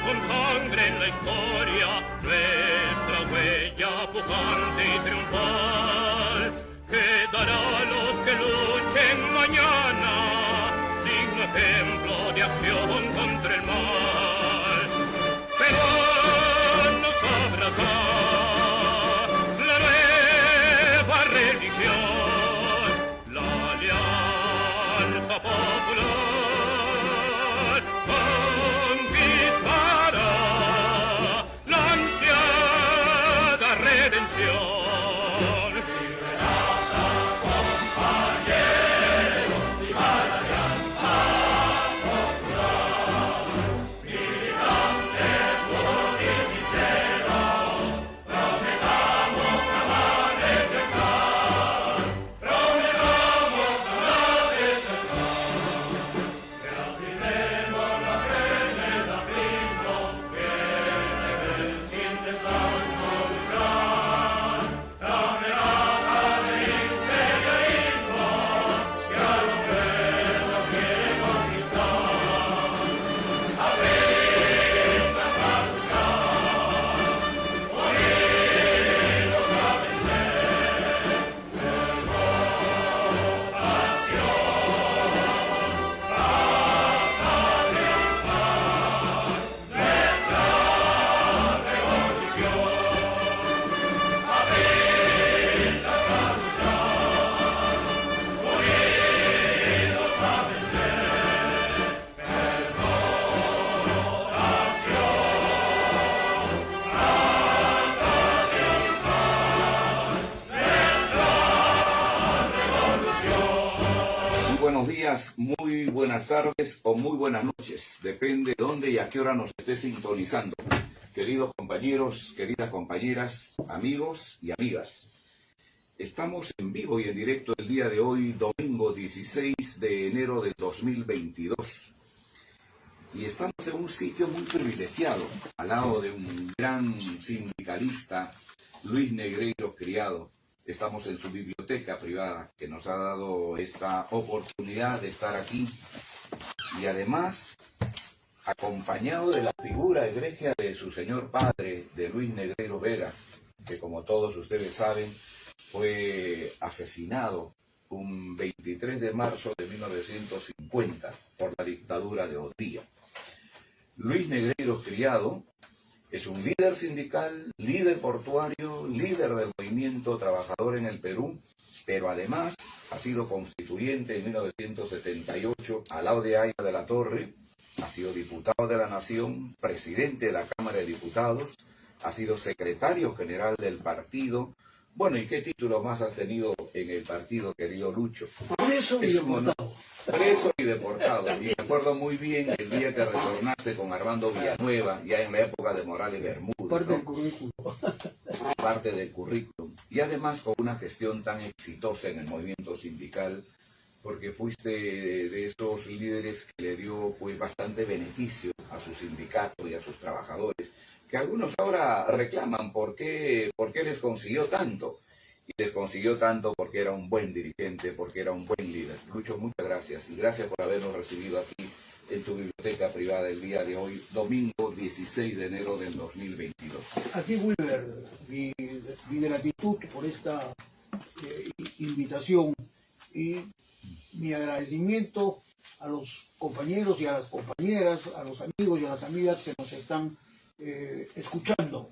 con sangre en la historia, nuestra huella pujante y triunfal, quedará a los que luchen mañana, digno ejemplo de acción contra el mal. Pero nos abraza la nueva religión, la alianza popular. Muy buenas tardes o muy buenas noches, depende de dónde y a qué hora nos esté sintonizando. Queridos compañeros, queridas compañeras, amigos y amigas, estamos en vivo y en directo el día de hoy, domingo 16 de enero del 2022. Y estamos en un sitio muy privilegiado, al lado de un gran sindicalista, Luis Negreiros Criado. Estamos en su biblioteca privada, que nos ha dado esta oportunidad de estar aquí. Y además, acompañado de la figura egregia de su señor padre, de Luis Negreiros Vega, que como todos ustedes saben, fue asesinado un 23 de marzo de 1950 por la dictadura de Odía. Luis Negreiros Criado es un líder sindical, líder portuario, líder del movimiento trabajador en el Perú, pero además ha sido constituyente en 1978 al lado de Aya de la Torre, ha sido diputado de la Nación, presidente de la Cámara de Diputados, ha sido secretario general del partido. Bueno, ¿y qué título más has tenido en el partido, querido Lucho? Preso y deportado. Preso y deportado. Y me acuerdo muy bien el día que retornaste con Armando Villanueva, ya en la época de Morales Bermúdez. Parte del currículum. Parte del currículum. Y además con una gestión tan exitosa en el movimiento sindical, porque fuiste de esos líderes que le dio pues bastante beneficio a su sindicato y a sus trabajadores, que algunos ahora reclaman por qué les consiguió tanto. Y les consiguió tanto porque era un buen dirigente, porque era un buen líder. Lucho, muchas gracias. Y gracias por habernos recibido aquí en tu biblioteca privada el día de hoy, domingo 16 de enero del 2022. A ti, Wilber, mi gratitud por esta invitación y mi agradecimiento a los compañeros y a las compañeras, a los amigos y a las amigas que nos están escuchando.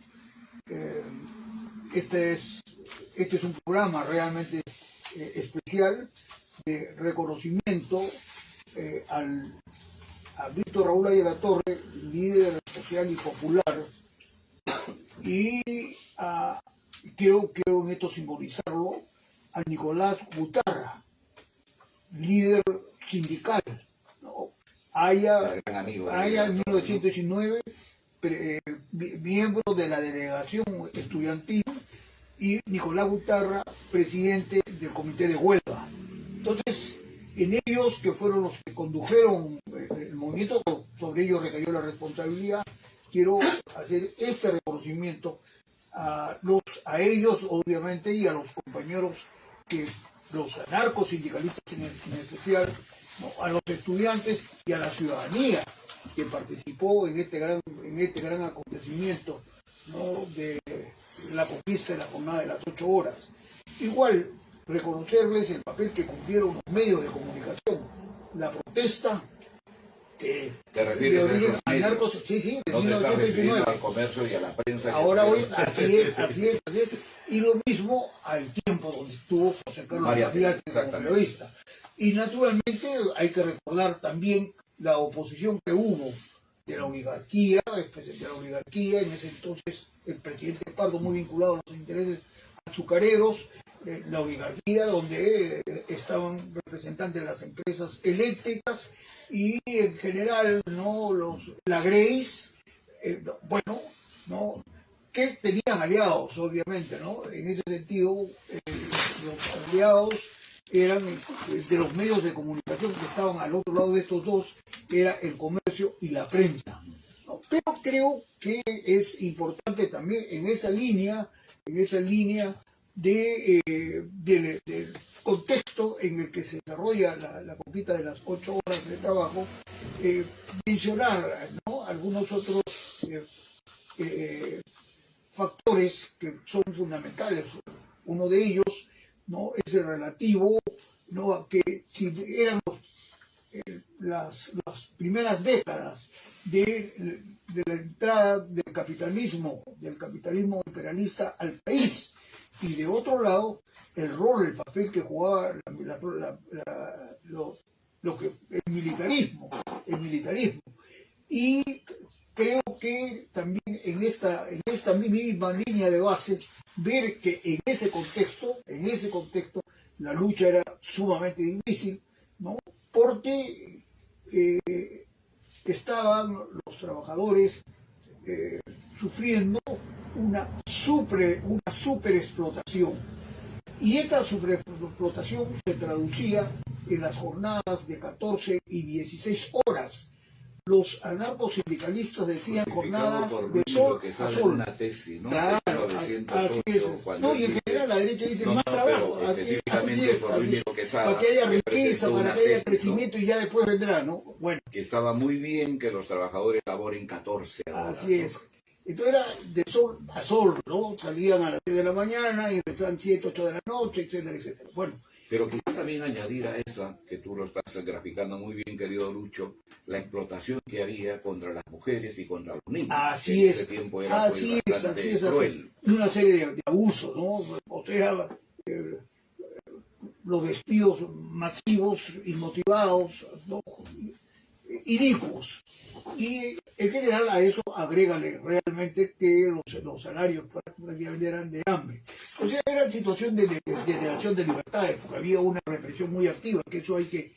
Este es un programa realmente especial de reconocimiento a Víctor Raúl Aya de la Torre, líder social y popular, y quiero en esto simbolizarlo a Nicolás Gutarra, líder sindical, ¿no? Aya en 1919, miembro de la delegación estudiantil, y Nicolás Gutarra, presidente del Comité de Huelva. Entonces, en ellos, que fueron los que condujeron el movimiento, sobre ellos recayó la responsabilidad, quiero hacer este reconocimiento a ellos, obviamente, y a los compañeros, los anarcosindicalistas en especial, ¿no? A los estudiantes y a la ciudadanía, que participó en este gran acontecimiento, ¿no?, de la conquista de la jornada de las 8 horas. Igual, reconocerles el papel que cumplieron los medios de comunicación. La protesta que ¿Te refieres de a origen esos medios? anarcos, sí, de No te estás refiriendo 1929. al comercio y a la prensa. que Ahora hoy, tuvieron. así es. Y lo mismo al tiempo donde estuvo José Carlos María Mariátegui como exactamente. periodista. Y naturalmente hay que recordar también la oposición que hubo de la oligarquía, en ese entonces el presidente Pardo muy vinculado a los intereses azucareros, la oligarquía donde estaban representantes de las empresas eléctricas y en general la Grace, bueno, no, que tenían aliados, obviamente, ¿no? En ese sentido, los aliados eran de los medios de comunicación que estaban al otro lado de estos dos, era el comercio y la prensa, ¿no? Pero creo que es importante también en esa línea del contexto en el que se desarrolla la conquista de las 8 horas de trabajo, mencionar, ¿no?, algunos otros factores que son fundamentales. Uno de ellos, ¿no?, es el relativo, ¿no?, a que si eran las primeras décadas de la entrada del capitalismo imperialista al país, y de otro lado el papel que jugaba el militarismo. Y creo que también en esta misma línea de base, ver que en ese contexto la lucha era sumamente difícil, ¿no?, porque estaban los trabajadores sufriendo una superexplotación. Y esta superexplotación se traducía en las jornadas de 14 y 16 horas. Los anarcosindicalistas decían jornadas de sol a sol. Una tesis, ¿no? Claro, 1908, así es. cuando No, y en general la derecha dice más trabajo. pero específicamente por Luis Quesada, para que haya riqueza, para que haya tesis, crecimiento, ¿no?, y ya después vendrá, ¿no? Bueno. Que estaba muy bien que los trabajadores laboren 14 horas. Así es. Entonces era de sol a sol, ¿no? Salían a las 10 de la mañana y empezaban 7, 8 de la noche, etcétera, etcétera. Bueno. Pero quizá también añadir a esa, que tú lo estás graficando muy bien, querido Lucho, la explotación que había contra las mujeres y contra los niños. Así es. En ese tiempo era bastante cruel. Y una serie de abusos, ¿no? O sea, los despidos masivos, inmotivados, ¿no?, inicuos. Y en general a eso agrégale realmente que los salarios prácticamente eran de hambre. O sea, era situación de negación de libertades, porque había una represión muy activa, que eso hay que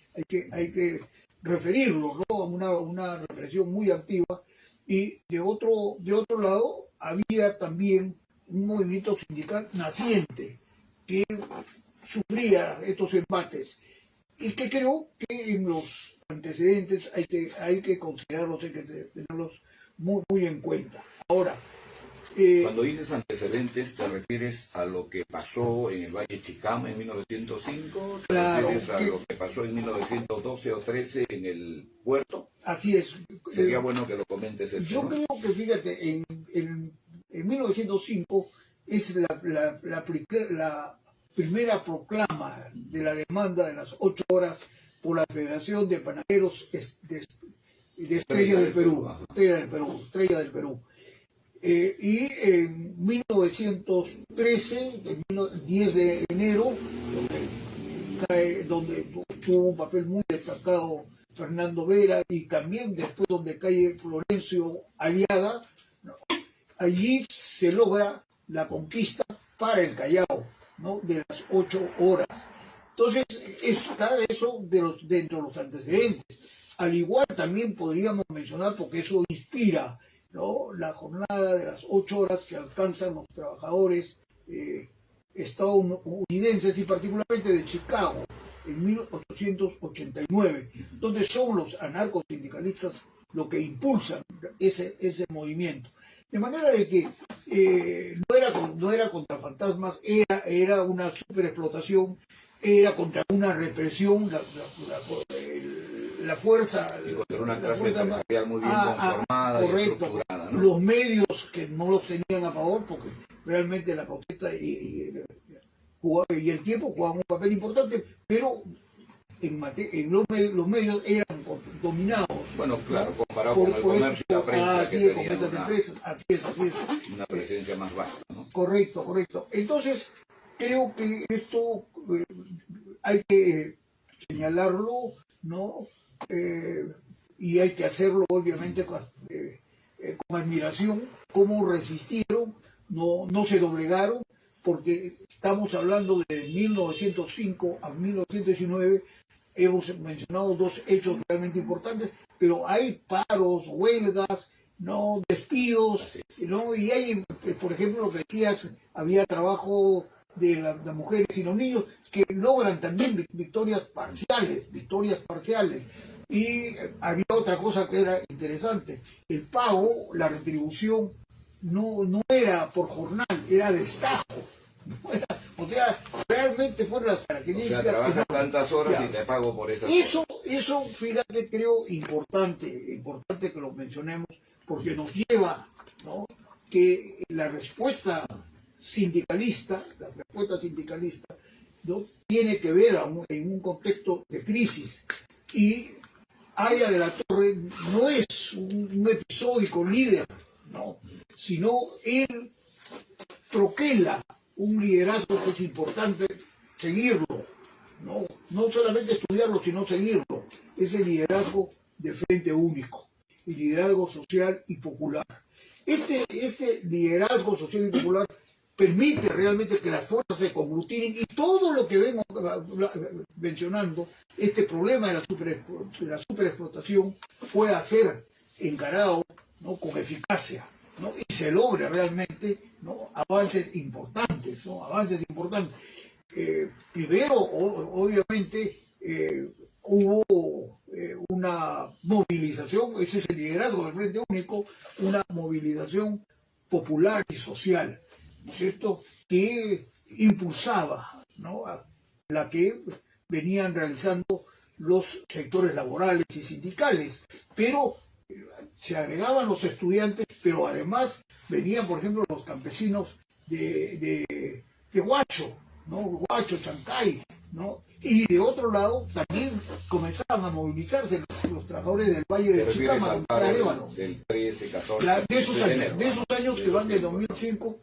referirlo, ¿no?, a una represión muy activa. Y de otro lado había también un movimiento sindical naciente que sufría estos embates y que creo que en los antecedentes hay que considerarlos, hay que tenerlos muy, muy en cuenta. Ahora, cuando dices antecedentes, ¿te refieres a lo que pasó en el Valle Chicama en 1905? ¿Te refieres a lo que pasó en 1912 o 13 en el puerto? Así es. Sería bueno que lo comentes eso. Yo creo que, fíjate, en 1905 es la primera proclama de la demanda de las 8 horas por la Federación de Panaderos de Estrella del Perú. Y en 1913, el 10 de enero, donde tuvo un papel muy destacado Fernando Vera, y también después donde cae Florencio Aliaga, ¿no?, allí se logra la conquista para el Callao, ¿no?, de las 8 horas. Entonces, está eso dentro de los antecedentes. Al igual también podríamos mencionar, porque eso inspira, ¿no?, la jornada de las 8 horas que alcanzan los trabajadores estadounidenses y particularmente de Chicago en 1889, donde son los anarcosindicalistas los que impulsan ese movimiento. De manera de que no era contra fantasmas, era una superexplotación, era contra una represión, la fuerza... Y contra una la clase fuerza empresarial muy bien conformada y correcto, estructurada, ¿no? los medios que no los tenían a favor, porque realmente la protesta y el tiempo jugaban un papel importante, pero en los medios eran dominados. Bueno, claro, ¿no? comparado con el comercio y la prensa, que con tenía estas empresas, así es. una presencia más vasta, ¿no? Correcto. Entonces, creo que esto hay que señalarlo, ¿no? Y hay que hacerlo, obviamente, con admiración, cómo resistieron, no se doblegaron, porque estamos hablando de 1905 a 1919, hemos mencionado dos hechos realmente importantes, pero hay paros, huelgas, no despidos, ¿no? Y hay, por ejemplo, lo que decías, había trabajo de las mujeres y los niños que logran también victorias parciales. Y había otra cosa que era interesante, el pago, la retribución no era por jornal, era destajo. O sea, realmente fueron las características. O sea, trabajas tantas horas ya. Y te pago por esas Eso, fíjate, creo importante que lo mencionemos, porque nos lleva, ¿no? Que la respuesta sindicalista, ¿no? Tiene que ver en un contexto de crisis. Y Haya de la Torre no es un episódico líder, ¿no? Sino él troquela un liderazgo que es importante seguirlo, no solamente estudiarlo, sino seguirlo. Ese liderazgo de frente único, el liderazgo social y popular. Este liderazgo social y popular permite realmente que las fuerzas se conglutinen y todo lo que vengo mencionando, este problema de la superexplotación pueda ser encarado, ¿no? Con eficacia, ¿no? Y se logre realmente, ¿no? avances importantes. Primero, obviamente, hubo una movilización, ese es el liderazgo del Frente Único, una movilización popular y social, ¿no es cierto?, que impulsaba, ¿no?, a la que venían realizando los sectores laborales y sindicales, pero se agregaban los estudiantes, pero además venían, por ejemplo, los campesinos de Huacho, ¿no?, Huacho, Chancay, ¿no?, y de otro lado también comenzaban a movilizarse los trabajadores del Valle de Chicama, donde está Arévalo. Del 13, 14, de esos años que van de 2005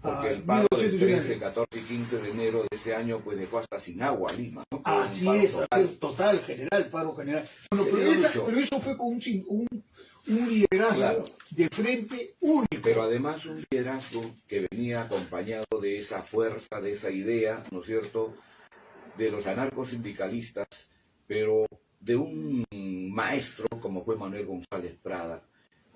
porque el paro del 13, 14 y 15 de enero de ese año pues dejó hasta sin agua a Lima, ¿no? Así es, total, paro general. Bueno, pero eso fue con un liderazgo, claro, de frente único. Pero además un liderazgo que venía acompañado de esa fuerza, de esa idea, ¿no es cierto?, de los anarcosindicalistas, pero de un maestro como fue Manuel González Prada.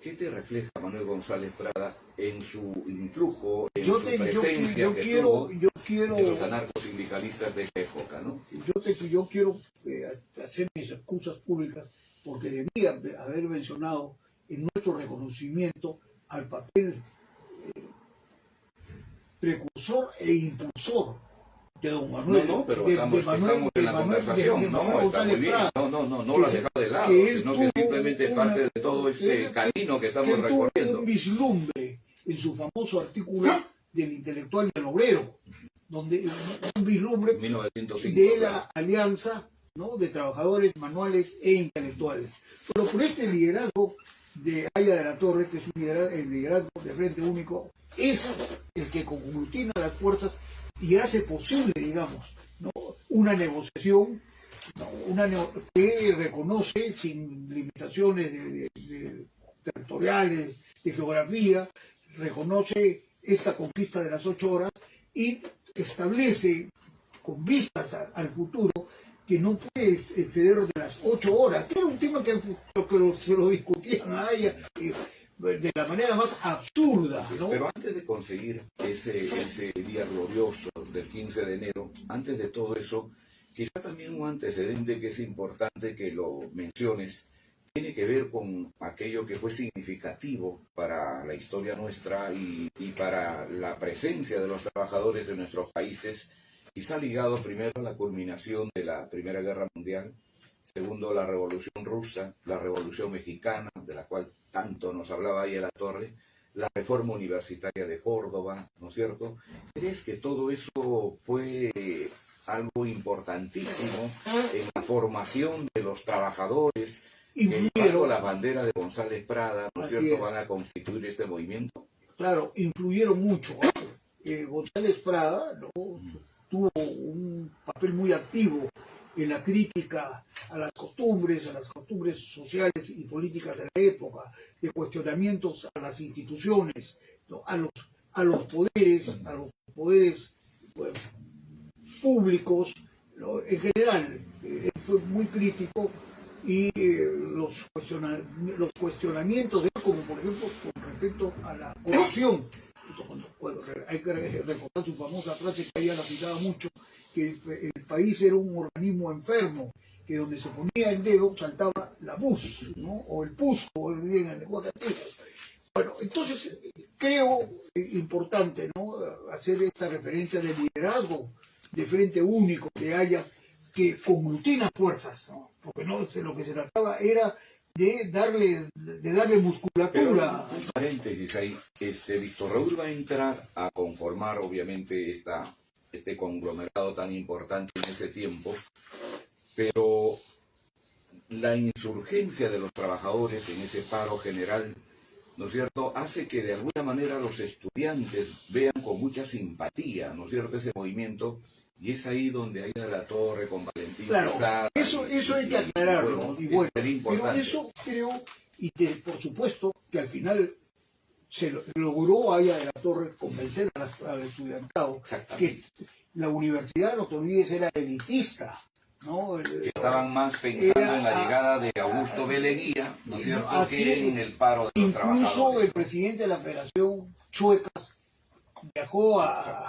¿Qué te refleja Manuel González Prada en su influjo, en su presencia tuvo en los anarcosindicalistas de esa época, ¿no? Yo quiero hacer mis excusas públicas porque debía haber mencionado en nuestro reconocimiento al papel precursor e impulsor de don Manuel. No, pero estamos en la conversación, está muy bien. No lo has dejado de lado, sino que simplemente parte de todo este camino que estamos recorriendo. Tuvo un vislumbre en su famoso artículo del intelectual y el obrero, donde un vislumbre 1905, de la alianza, ¿no?, de trabajadores manuales e intelectuales. Pero por este liderazgo de Haya de la Torre, que es el liderazgo de Frente Único, es el que conglutina las fuerzas y hace posible, digamos, ¿no?, una negociación, ¿no?, que reconoce sin limitaciones territoriales, de geografía, reconoce esta conquista de las 8 horas y establece con vistas al futuro que no puede exceder de las 8 horas, que era un tema que se lo discutían a ella de la manera más absurda, ¿no? Pero antes de conseguir ese día glorioso del 15 de enero, antes de todo eso, quizá también un antecedente que es importante que lo menciones, tiene que ver con aquello que fue significativo para la historia nuestra y para la presencia de los trabajadores de nuestros países, quizá ligado primero a la culminación de la Primera Guerra Mundial segundo la Revolución Rusa, la Revolución Mexicana, de la cual tanto nos hablaba ahí a la Torre, la reforma universitaria de Córdoba, ¿no es cierto? ¿Crees que todo eso fue algo importantísimo en la formación de los trabajadores que bajo la bandera de González Prada, ¿no es cierto?, van a constituir este movimiento? Claro, influyeron mucho. González Prada, ¿no?, tuvo un papel muy activo en la crítica a las costumbres sociales y políticas de la época, de cuestionamientos a las instituciones, ¿no?, a los poderes bueno, públicos, ¿no?, en general. Fue muy crítico y los cuestionamientos de él, como por ejemplo con respecto a la corrupción. Hay que recordar su famosa frase que ella la citaba mucho, que el país era un organismo enfermo, que donde se ponía el dedo saltaba la pus, ¿no?, o el pus, como en el lenguaje antiguo. Bueno, entonces creo importante, ¿no?, hacer esta referencia de liderazgo, de frente único, que conglutina fuerzas, ¿no?, porque no, lo que se trataba era de darle musculatura. Pero, un paréntesis ahí, Víctor Raúl va a entrar a conformar obviamente este conglomerado tan importante en ese tiempo, pero la insurgencia de los trabajadores en ese paro general, ¿no es cierto?, hace que de alguna manera los estudiantes vean con mucha simpatía, ¿no es cierto?, ese movimiento, y es ahí donde Aída de la Torre con Valentín Quesada, eso hay que aclararlo, pero eso creo, por supuesto que al final se logró Aída de la Torre convencer al estudiantado que la universidad, no te olvides, era elitista, ¿no? Que estaban más pensando en la llegada de Augusto B. Leguía, ¿no es cierto?, que en el paro de los trabajadores. Incluso el presidente de la Federación Chuecas viajó a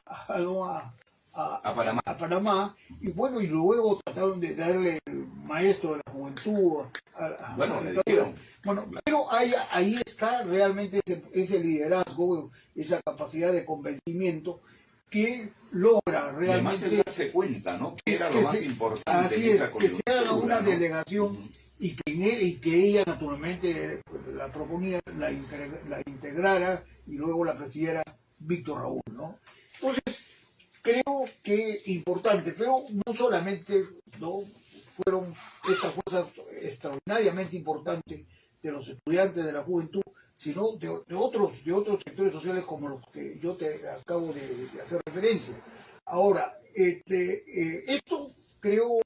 Panamá, y bueno, y luego trataron de darle el maestro de la juventud pero ahí está realmente ese liderazgo, esa capacidad de convencimiento que logra realmente. Y además de darse cuenta, ¿no?, que era lo más importante. Así es, que se haga una delegación y que ella naturalmente la proponía, la integrara y luego la presidiera Víctor Raúl, ¿no? Entonces, creo que importante, pero no solamente, ¿no?, fueron estas fuerzas extraordinariamente importantes de los estudiantes, de la juventud, sino de otros sectores sociales como los que yo te acabo de hacer referencia. Ahora, esto creo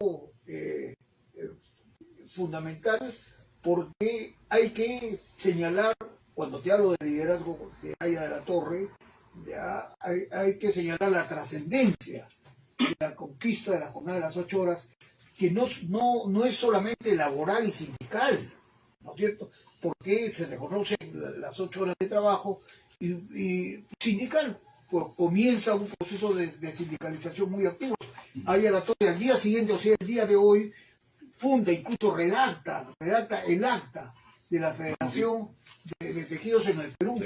fundamental, porque hay que señalar, cuando te hablo de liderazgo de Aída de la Torre, hay que señalar la trascendencia de la conquista de la jornada de las 8 horas, que no es solamente laboral y sindical, ¿no es cierto?, porque se reconocen las 8 horas de trabajo y sindical, pues comienza un proceso de sindicalización muy activo. Aída de la Torre al día siguiente, o sea, el día de hoy, funda, incluso redacta el acta de la Federación de Tejidos en el Perú,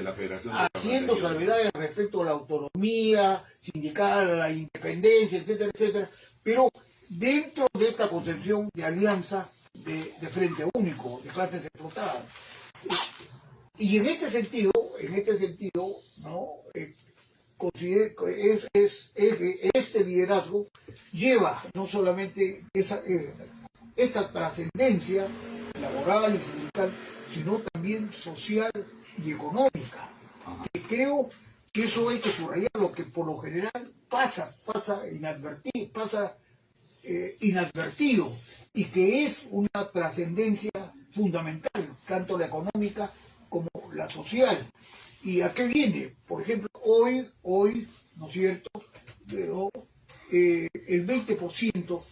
haciendo salvedades respecto a la autonomía sindical, a la independencia, etcétera, etcétera, pero dentro de esta concepción de alianza de frente único, de clases explotadas. Y en este sentido, ¿no?, considero que este liderazgo lleva no solamente esta trascendencia laboral y sindical, sino también social y económica. Y creo que eso hay que subrayarlo, que por lo general pasa inadvertido, y que es una trascendencia fundamental, tanto la económica como la social. ¿Y a qué viene? Por ejemplo, hoy, ¿no es cierto?, el 20%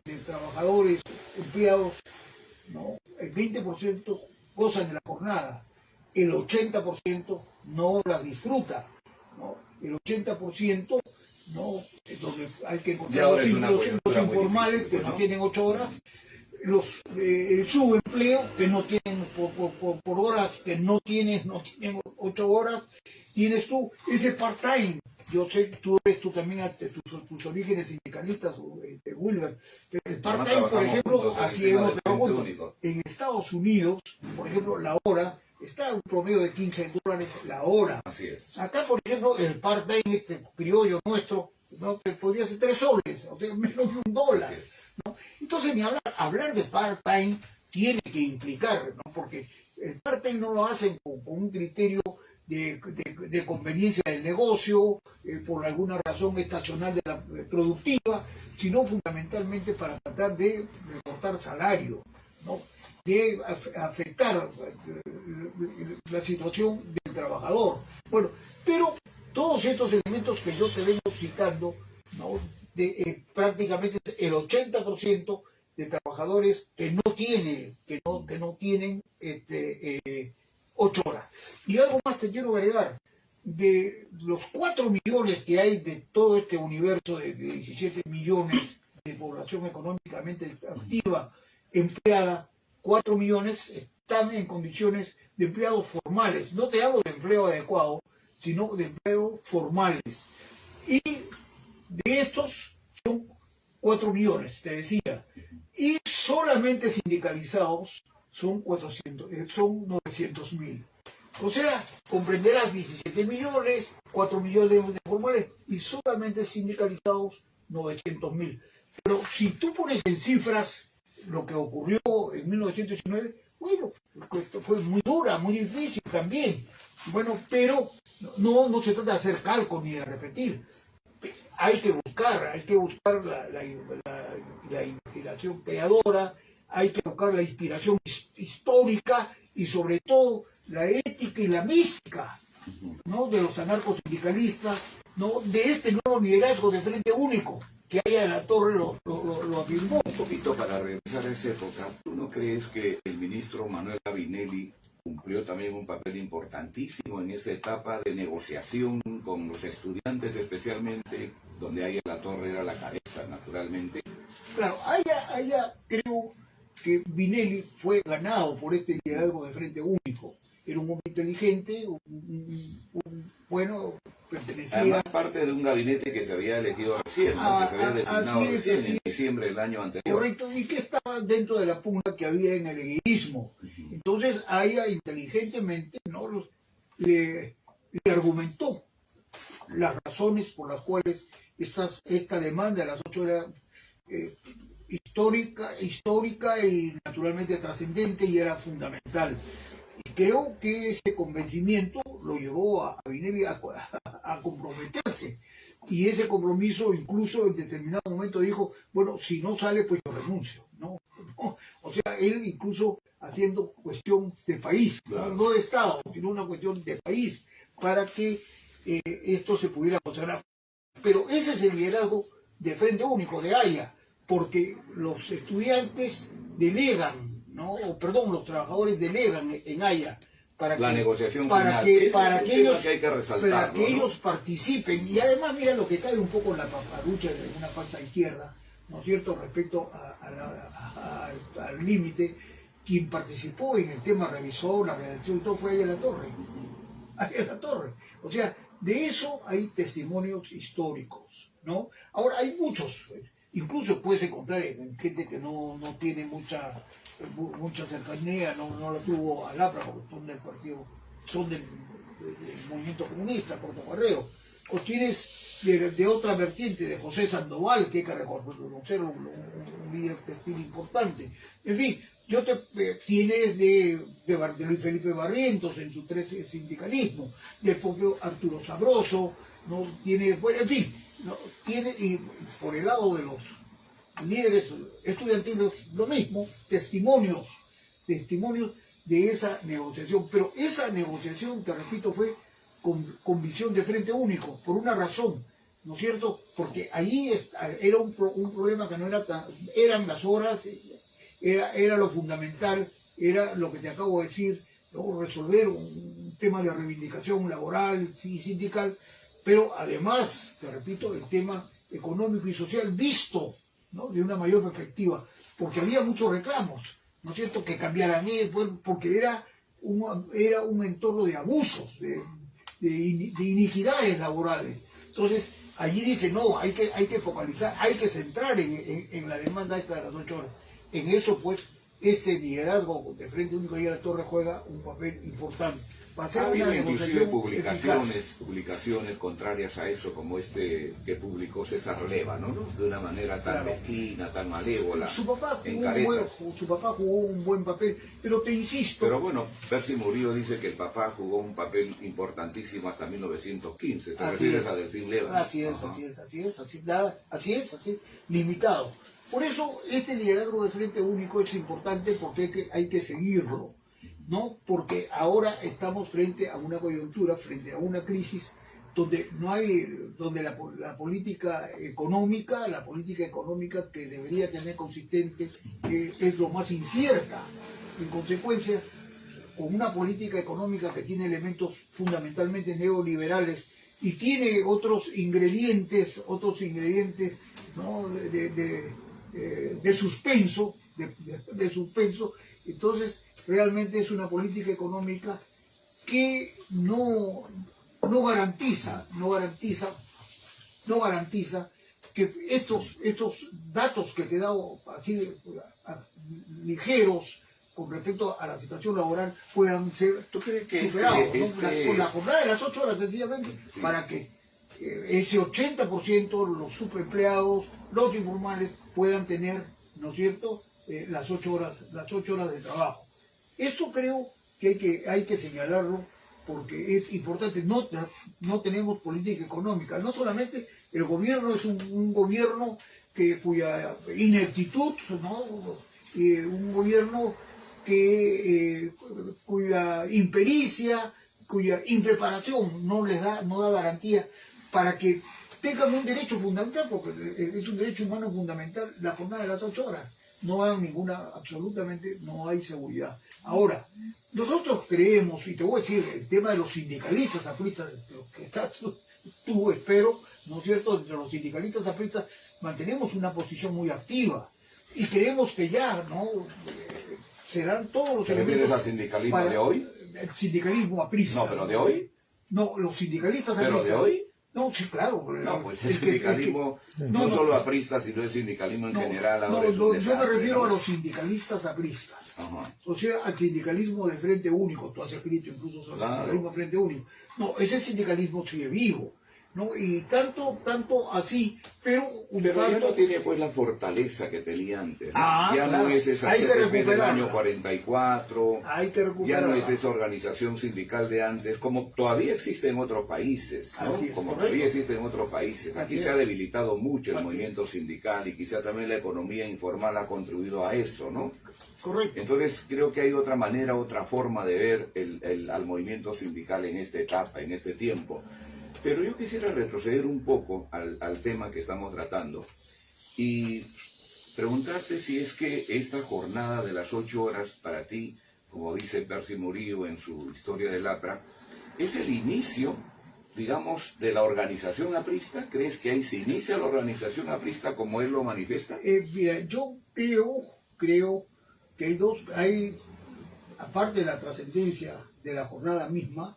de trabajadores empleados, ¿no?, el 20% gozan de la jornada, el 80% no la disfruta, ¿no? El 80%, ¿no?, donde hay que encontrar los informales que no tienen 8 horas, el subempleo que no tienen por horas, que no tienen 8 horas, tienes tú ese part-time. Yo sé que tú también, tus orígenes sindicalistas Wilmer. El Además, part-time, por trabajamos ejemplo, juntos en el así tema hemos del trabajado Frente juntos. Único. En Estados Unidos, por ejemplo, la hora está en un promedio de $15 la hora. Así es. Acá, por ejemplo, el part-time criollo nuestro, ¿no? Que podría ser 3 soles, o sea, menos de $1. Así es. ¿No? Entonces, ni hablar de part-time tiene que implicar, ¿no? Porque el part-time no lo hacen con un criterio de conveniencia del negocio, por alguna razón estacional productiva, sino fundamentalmente para tratar de recortar salario, ¿no? De afectar la situación del trabajador. Bueno, pero todos estos elementos que yo te vengo citando, ¿no? Prácticamente el 80% de trabajadores que no tienen 8 horas. Y algo más te quiero agregar: de los 4 millones que hay de todo este universo de 17 millones de población económicamente activa, empleada, 4 millones están en condiciones de empleados formales. No te hablo de empleo adecuado, sino de empleos formales. Y de estos son 4 millones, te decía. Y solamente sindicalizados son 900.000. O sea, comprenderás 17 millones, 4 millones de formales y solamente sindicalizados 900.000. Pero si tú pones en cifras lo que ocurrió en 1919, bueno, fue muy dura, muy difícil también. Bueno, pero no se trata de hacer cálculo ni de repetir. Hay que buscar la imaginación creadora, hay que buscar la inspiración histórica y sobre todo la ética y la mística, ¿no? De los anarcosindicalistas, ¿no? De este nuevo liderazgo de Frente Único que Aya de la Torre lo afirmó. Un poquito para regresar a esa época, ¿tú no crees que el ministro Manuel Avinelli cumplió también un papel importantísimo en esa etapa de negociación con los estudiantes, especialmente donde Aya de la Torre era la cabeza, naturalmente? Claro, Aya creo que Vinelli fue ganado por este liderazgo de Frente Único. Era un hombre inteligente, bueno, pertenecía... Además, parte de un gabinete que se había elegido recién, ¿no? Que se había designado recién, en diciembre del año anterior. Correcto, y que estaba dentro de la pugna que había en el eguismo. Entonces, Aya inteligentemente, ¿no? le argumentó las razones por las cuales esta demanda de las 8 horas histórica y naturalmente trascendente, y era fundamental. Y creo que ese convencimiento lo llevó a Vinelli a comprometerse. Y ese compromiso incluso en determinado momento dijo, bueno, si no sale, pues yo renuncio, ¿no? O sea, él incluso haciendo cuestión de país, claro, no de Estado, sino una cuestión de país, para que esto se pudiera consanar. Pero ese es el liderazgo de Frente Único, de Aya, porque los estudiantes delegan, ¿no? Los trabajadores delegan en Aya para la que, negociación para final. que, para que ellos, que hay que resaltar, ¿no? ellos participen. Y además, mira lo que cae un poco en la paparucha de una falsa izquierda, ¿no es cierto?, respecto al límite. Quien participó en el tema revisor, la redacción y todo fue Aya de la Torre. Aya de la Torre. O sea, de eso hay testimonios históricos, ¿no? Ahora, hay muchos, incluso puedes encontrar en gente que no tiene mucha cercanía, no la tuvo al APRA, porque son del partido, son del movimiento comunista, Portocarrero. O tienes de otra vertiente, de José Sandoval, que hay que reconocer un líder textil importante. En fin, tienes de Luis Felipe Barrientos en su sindicalismo, del propio Arturo Sabroso, ¿no? Tiene, bueno, en fin, ¿no? Tiene, y por el lado de los líderes estudiantiles lo mismo, testimonios de esa negociación. Pero esa negociación, te repito, fue con visión de Frente Único, por una razón, ¿no es cierto? Porque ahí era un problema que no era eran las horas, era lo fundamental, era lo que te acabo de decir, ¿no? Resolver un tema de reivindicación laboral y sindical, pero además, te repito, el tema económico y social visto, ¿no?, de una mayor perspectiva, porque había muchos reclamos, ¿no es cierto?, que cambiaran, porque era un entorno de abusos, de iniquidades laborales. Entonces, allí dice, no, hay que focalizar, hay que centrar en la demanda esta de las 8 horas. En eso, pues, este liderazgo de Frente Único de la Torre juega un papel importante. Va a ser Ha habido una inclusive negociación eficaz. publicaciones contrarias a eso, como este que publicó César Leva, ¿no? De una manera tan mezquina, tan malévola, Su papá en jugó, caretas. un buen papel, pero te insisto, Pero bueno, Percy Murillo dice que el papá jugó un papel importantísimo hasta 1915. ¿Te refieres a Delfín Leva? Así es, limitado. Por eso este liderazgo de Frente Único es importante porque hay que seguirlo, ¿no? Porque ahora estamos frente a una coyuntura, frente a una crisis donde la política económica que debería tener consistente es lo más incierta. En consecuencia, con una política económica que tiene elementos fundamentalmente neoliberales y tiene otros ingredientes, ¿no? de suspenso, entonces realmente es una política económica que no garantiza que estos datos que te he dado así ligeros con respecto a la situación laboral puedan ser superados, ¿no? Con la jornada de las 8 horas sencillamente, sí, para que ese 80% los subempleados, los informales puedan tener, ¿no es cierto?, las 8 horas de trabajo. Esto creo que hay que señalarlo porque es importante. No tenemos política económica. No solamente el gobierno es un gobierno cuya ineptitud, ¿no? Un gobierno cuya impericia, cuya impreparación no da garantía para que tengan un derecho fundamental, porque es un derecho humano fundamental, la jornada de las 8 horas. No hay absolutamente no hay seguridad. Ahora, nosotros creemos, y te voy a decir, el tema de los sindicalistas apristas, de los que estás tú, espero, ¿no es cierto?, entre los sindicalistas apristas mantenemos una posición muy activa, y creemos que ya, ¿no?, se dan todos los elementos. ¿Te refieres al sindicalismo de hoy? El sindicalismo aprista. No, pero de hoy. No, los sindicalistas apristas. ¿Pero de hoy? No, sí, claro. No, pues el sindicalismo, no solo aprista, sino el sindicalismo en general. Ahora yo me refiero a los sindicalistas apristas. Ajá. O sea, al sindicalismo de Frente Único. Tú has escrito incluso sobre el sindicalismo de Frente Único. No, ese sindicalismo sigue vivo, ¿no? Y tanto así, pero ya no tiene pues la fortaleza que tenía antes, ¿no? Ya claro, no es esa CTP del año 44, hay que recuperarla. Ya no es esa organización sindical de antes, como todavía existe en otros países, ¿no? Todavía existe en otros países. Aquí se ha debilitado mucho el movimiento sindical y quizá también la economía informal ha contribuido a eso, ¿no? Correcto. Entonces creo que hay otra manera, otra forma de ver al movimiento sindical en esta etapa, en este tiempo. Pero yo quisiera retroceder un poco al tema que estamos tratando y preguntarte si es que esta jornada de las 8 horas para ti, como dice Percy Murillo en su Historia del APRA, es el inicio, digamos, de la organización aprista. ¿Crees que ahí se inicia la organización aprista como él lo manifiesta? Mira, yo creo que hay, aparte de la trascendencia de la jornada misma,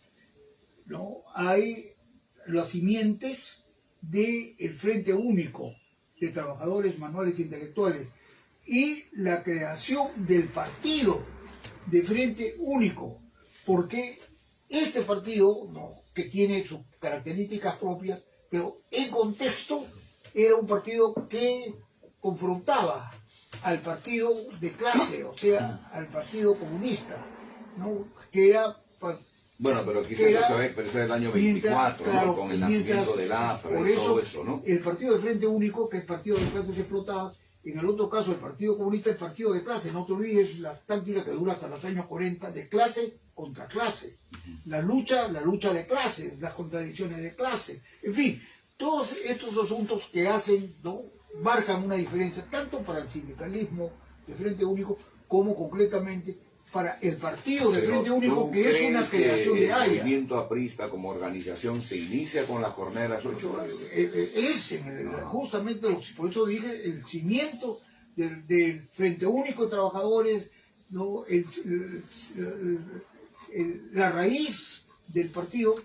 ¿no?, hay las simientes del Frente Único de Trabajadores Manuales e Intelectuales y la creación del partido de Frente Único, porque este partido, ¿no?, que tiene sus características propias, pero en contexto era un partido que confrontaba al partido de clase, o sea, al Partido Comunista, ¿no?, que era... Bueno, pero quizás eso se va a expresar el año 24, claro, ¿no?, con el nacimiento del AFRA y todo eso, ¿no? El partido de Frente Único, que es partido de clases explotadas, en el otro caso el Partido Comunista es partido de clase. No te olvides la táctica que dura hasta los años 40, de clase contra clase. La lucha de clases, las contradicciones de clase, en fin, todos estos asuntos que hacen, ¿no?, marcan una diferencia, tanto para el sindicalismo de Frente Único como concretamente para el partido de Frente Único, que es una creación de Haya. ¿El movimiento aprista como organización se inicia con la jornada de las 8 horas? Justamente, por eso dije, el cimiento del Frente Único de Trabajadores, ¿no?, la raíz del partido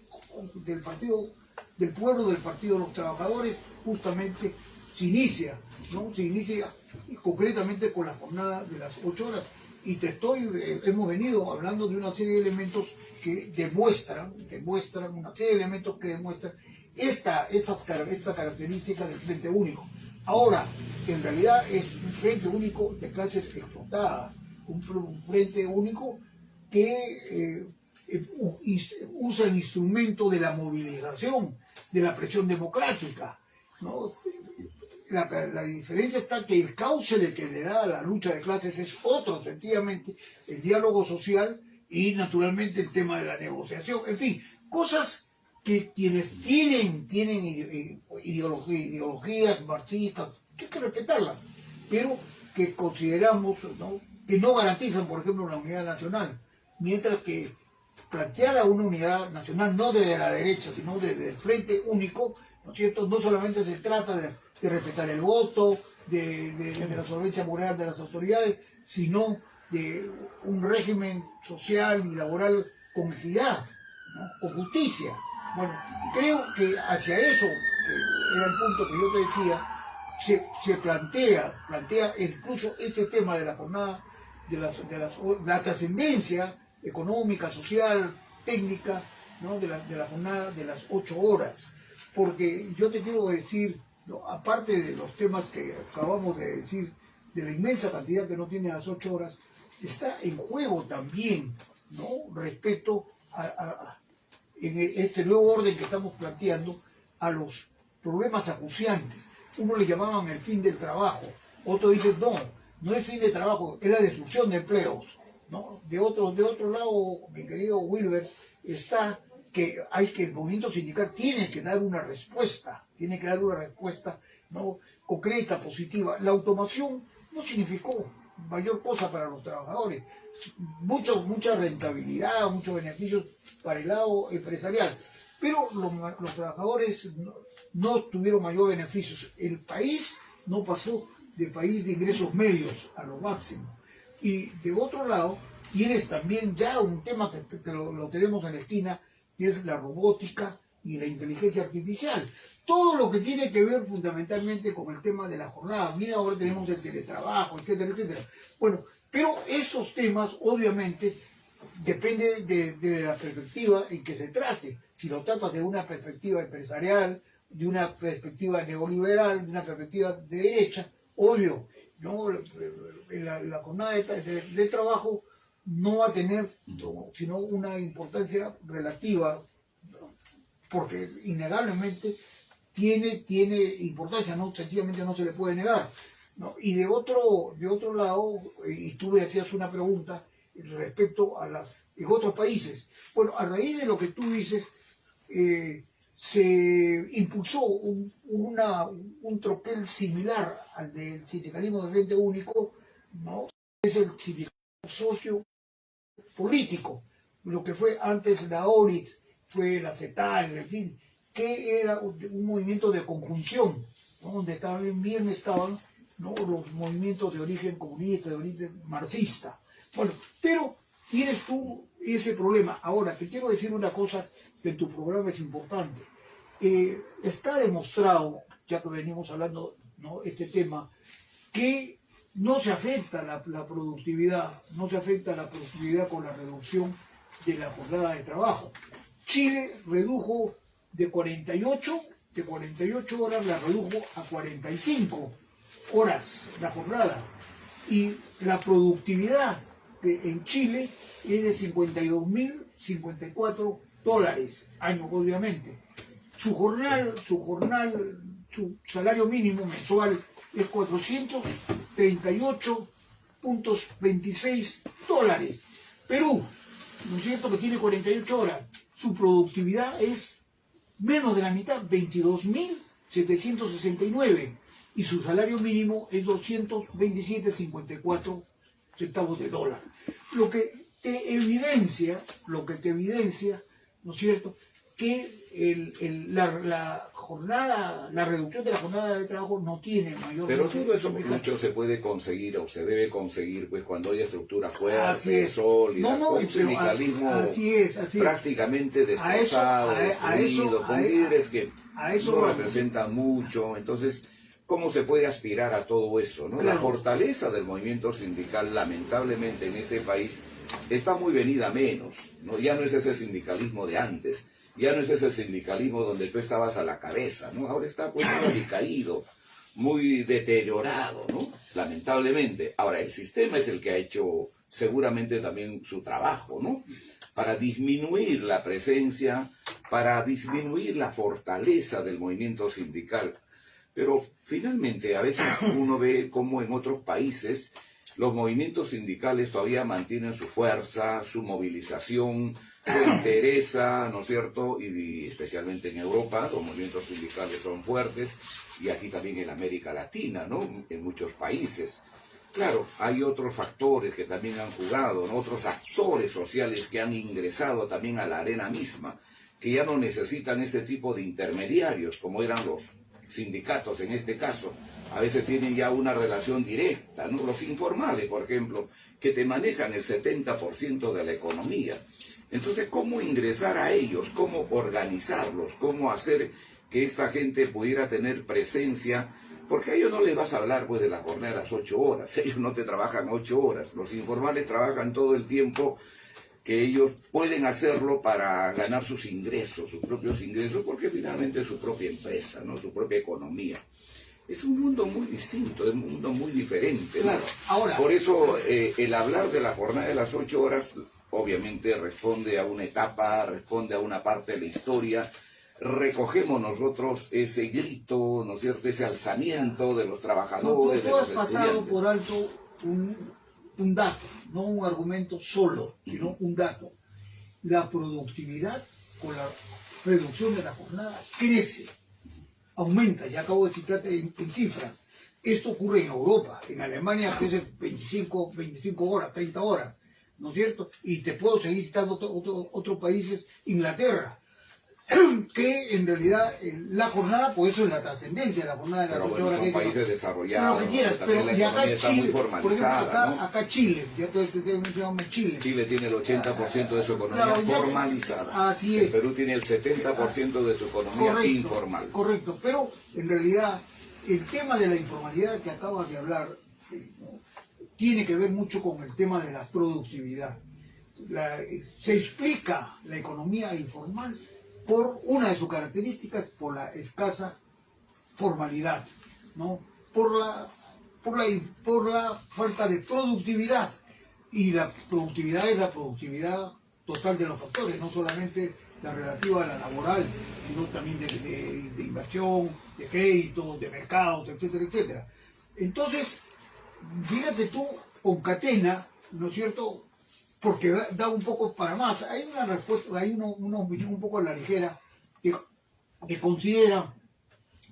del pueblo del Partido de los Trabajadores justamente se inicia, ¿no? Se inicia concretamente con la jornada de las 8 horas. Y hemos venido hablando de una serie de elementos que demuestran una serie de elementos que demuestran esta característica del Frente Único. Ahora, en realidad es un Frente Único de clases explotadas, un Frente Único que usa el instrumento de la movilización, de la presión democrática, ¿no? La diferencia está que el cauce que le da a la lucha de clases es otro, sencillamente, el diálogo social y naturalmente el tema de la negociación. En fin, cosas que quienes tienen ideologías marxistas, que hay que respetarlas, pero que consideramos, ¿no?, que no garantizan, por ejemplo, la unidad nacional, mientras que plantear una unidad nacional no desde la derecha, sino desde el Frente Único, ¿no es cierto? No solamente se trata de respetar el voto, de la solvencia moral de las autoridades, sino de un régimen social y laboral con equidad, ¿no?, con justicia. Bueno, creo que hacia eso, que era el punto que yo te decía, se plantea incluso este tema de la jornada, de la trascendencia económica, social, técnica, ¿no?, de la jornada de las 8 horas. Porque yo te quiero decir, ¿no?, aparte de los temas que acabamos de decir, de la inmensa cantidad que no tiene las 8 horas, está en juego también, ¿no?, respecto en este nuevo orden que estamos planteando, a los problemas acuciantes. Uno le llamaban el fin del trabajo, otro dice no es fin de trabajo, es la destrucción de empleos, ¿no? De otro lado, mi querido Wilber, está que el movimiento sindical tiene que dar una respuesta, ¿no?, concreta, positiva. La automación no significó mayor cosa para los trabajadores, mucha rentabilidad, muchos beneficios para el lado empresarial, pero los trabajadores no tuvieron mayor beneficios. El país no pasó de país de ingresos medios a lo máximo. Y de otro lado, tienes también ya un tema que lo tenemos en la esquina, que es la robótica y la inteligencia artificial. Todo lo que tiene que ver fundamentalmente con el tema de la jornada. Mira, ahora tenemos el teletrabajo, etcétera, etcétera. Bueno, pero esos temas obviamente depende de la perspectiva en que se trate. Si lo tratas de una perspectiva empresarial, de una perspectiva neoliberal, de una perspectiva de derecha, obvio, ¿no?, la jornada de trabajo no va a tener sino una importancia relativa, ¿no?, porque innegablemente tiene importancia, no, sencillamente no se le puede negar, ¿no? Y de otro lado, y tú me hacías una pregunta respecto en otros países. Bueno, a raíz de lo que tú dices, se impulsó un troquel similar al del sindicalismo del Frente Único, ¿no? Es el sindicalismo socio-político, lo que fue antes la ORIT, fue la CETAL, en fin, que era un movimiento de conjunción, ¿no?, donde también estaban, ¿no?, los movimientos de origen comunista, de origen marxista. Bueno, pero tienes tú ese problema. Ahora, te quiero decir una cosa que en tu programa es importante. Está demostrado, ya que venimos hablando, ¿no?, este tema, que no se afecta la productividad, con la reducción de la jornada de trabajo. Chile redujo de 48 horas, la redujo a 45 horas la jornada. Y la productividad en Chile es de $52.054 año, obviamente. Su salario mínimo mensual es $438.26. Perú, ¿no es cierto?, que tiene 48 horas, su productividad es menos de la mitad, 22.769, y su salario mínimo es 227.54 centavos de dólar. Lo que te evidencia, ¿no es cierto?, que la reducción de la jornada de trabajo no tiene mayor... Pero todo eso mucho se puede conseguir o se debe conseguir pues cuando haya estructuras fuertes, sólidas, un sindicalismo así es. prácticamente destrozado, destruido, con líderes que no representan mucho. Entonces, ¿cómo se puede aspirar a todo eso, ¿no? La fortaleza del movimiento sindical, lamentablemente, en este país está muy venida a menos, ¿no? Ya no es ese sindicalismo de antes. Ya no es ese sindicalismo donde tú estabas a la cabeza, ¿no? Ahora está pues muy decaído, muy deteriorado, ¿no? Lamentablemente. Ahora, el sistema es el que ha hecho seguramente también su trabajo, ¿no? Para disminuir la presencia, para disminuir la fortaleza del movimiento sindical. Pero finalmente a veces uno ve cómo en otros países los movimientos sindicales todavía mantienen su fuerza, su movilización, su entereza, ¿no es cierto? Y especialmente en Europa los movimientos sindicales son fuertes, y aquí también en América Latina, ¿no? En muchos países. Claro, hay otros factores que también han jugado, ¿no? Otros actores sociales que han ingresado también a la arena misma, que ya no necesitan este tipo de intermediarios, como eran los sindicatos en este caso. A veces tienen ya una relación directa, ¿no? Los informales, por ejemplo, que te manejan el 70% de la economía. Entonces, ¿cómo ingresar a ellos? ¿Cómo organizarlos? ¿Cómo hacer que esta gente pudiera tener presencia? Porque a ellos no les vas a hablar pues de la jornada de las 8 horas. Ellos no te trabajan 8 horas. Los informales trabajan todo el tiempo que ellos pueden hacerlo para ganar sus ingresos, sus propios ingresos, porque finalmente es su propia empresa, ¿no? Su propia economía. Es un mundo muy distinto, es un mundo muy diferente, ¿no? Claro. Ahora, por eso el hablar de la jornada de las 8 horas obviamente responde a una etapa, responde a una parte de la historia. Recogemos nosotros ese grito, ¿no es cierto?, ese alzamiento de los trabajadores, tú has pasado por alto un dato, no un argumento solo, sino un dato. La productividad con la reducción de la jornada crece, aumenta, ya acabo de citarte en cifras. Esto ocurre en Europa, en Alemania crece 25 horas, 30 horas, ¿no es cierto? Y te puedo seguir citando otros países, Inglaterra, que en realidad la jornada, pues eso es la trascendencia, la jornada de las 8 horas. Son países desarrollados, lo que quieras, pero la y acá economía está Chile, muy por ejemplo, formalizada, acá Chile, ya te llamo Chile. Chile tiene el 80% de su economía formalizada. Así es. El Perú tiene el 70% de su economía informal. Correcto, pero en realidad el tema de la informalidad que acabas de hablar tiene que ver mucho con el tema de la productividad. Se explica la economía informal por una de sus características, por la escasa formalidad, ¿no? Por la falta de productividad. Y la productividad es la productividad total de los factores, no solamente la relativa a la laboral, sino también de inversión, de crédito, de mercados, etcétera, etcétera. Entonces, fíjate tú, concatena, ¿no es cierto?, porque da un poco para más. Hay una respuesta, hay una opinión un poco a la ligera que considera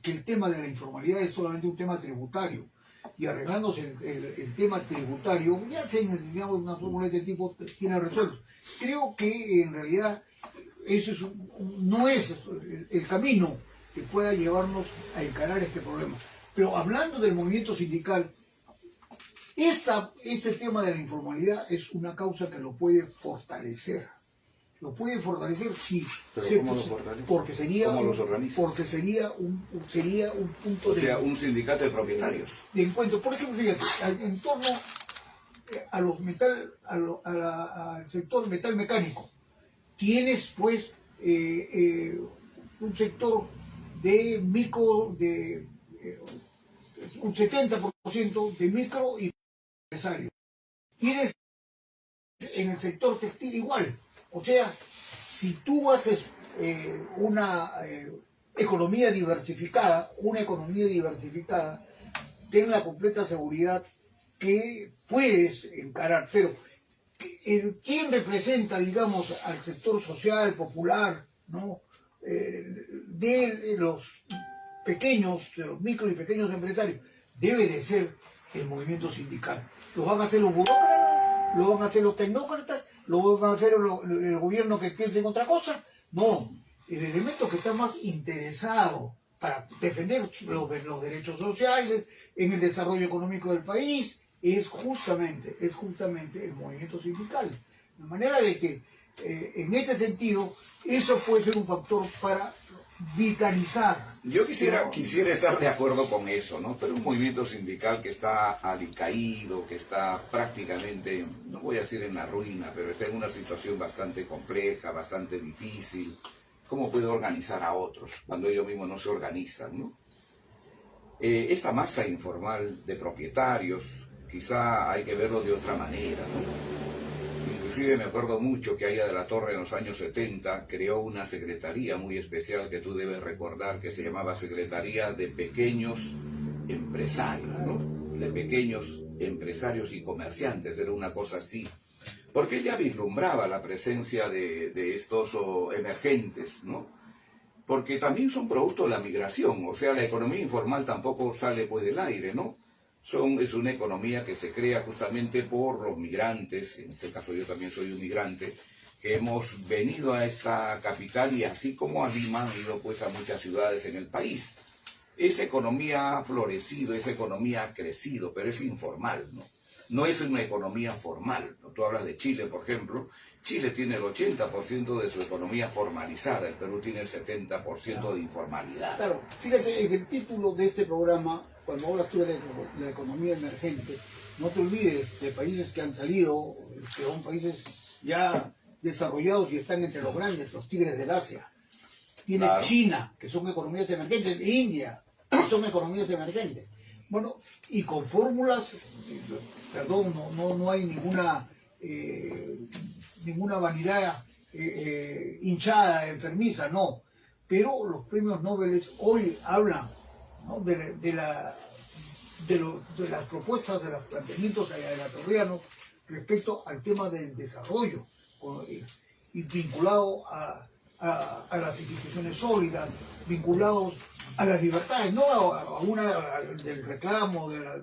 que el tema de la informalidad es solamente un tema tributario, y arreglándose el tema tributario, ya se necesitamos una fórmula de este tipo, tiene resuelto. Creo que en realidad eso no es el camino que pueda llevarnos a encarar este problema. Pero hablando del movimiento sindical, este tema de la informalidad es una causa que lo puede fortalecer. Lo puede fortalecer, sí. ¿Pero cómo lo fortalece? Porque sería, ¿Cómo los organiza? Porque sería un punto un sindicato de propietarios. De encuentro. Por ejemplo, fíjate, en torno a los al sector metal mecánico, tienes pues un sector de un 70% de micro y empresarios. Tienes en el sector textil igual. O sea, si tú haces una economía diversificada, ten la completa seguridad que puedes encarar. Pero ¿quién representa, digamos, al sector social, popular, ¿no?, de los pequeños, de los micro y pequeños empresarios? Debe de ser el movimiento sindical. ¿Lo van a hacer los burócratas? ¿Lo van a hacer los tecnócratas? ¿Lo van a hacer el gobierno que piense en otra cosa? No, el elemento que está más interesado para defender los derechos sociales, en el desarrollo económico del país, es justamente el movimiento sindical. De manera de que, en este sentido, eso puede ser un factor para vitalizar. Yo quisiera estar de acuerdo con eso, ¿no? Pero un movimiento sindical que está alicaído, que está prácticamente, no voy a decir en la ruina, pero está en una situación bastante compleja, bastante difícil. ¿Cómo puede organizar a otros cuando ellos mismos no se organizan, ¿no? Esta masa informal de propietarios, quizá hay que verlo de otra manera, ¿no? Inclusive me acuerdo mucho que Aya de la Torre en los años 70 creó una secretaría muy especial que tú debes recordar, que se llamaba Secretaría de Pequeños Empresarios, ¿no? De pequeños empresarios y comerciantes, era una cosa así. Porque ella vislumbraba la presencia de estos emergentes, ¿no? Porque también son producto de la migración, o sea, la economía informal tampoco sale pues del aire, ¿no? Es una economía que se crea justamente por los migrantes, en este caso yo también soy un migrante, que hemos venido a esta capital y así como a Lima han ido pues a muchas ciudades en el país. Esa economía ha florecido, esa economía ha crecido, pero es informal, ¿no? No es una economía formal, ¿no? Tú hablas de Chile, por ejemplo. Chile tiene el 80% de su economía formalizada, el Perú tiene el 70% de informalidad. Claro, fíjate, en el título de este programa, cuando hablas tú de la economía emergente, no te olvides de países que han salido, que son países ya desarrollados y están entre los grandes, los tigres del Asia. Tienes claro. China, que son economías emergentes, India, que son economías emergentes. Bueno, y con fórmulas, perdón, no hay ninguna vanidad hinchada, enfermiza, no. Pero los premios Nobel hoy hablan, ¿no? de las propuestas, de los planteamientos elatorianos respecto al tema del desarrollo, y vinculado a las instituciones sólidas, vinculados a las libertades, no del reclamo, de la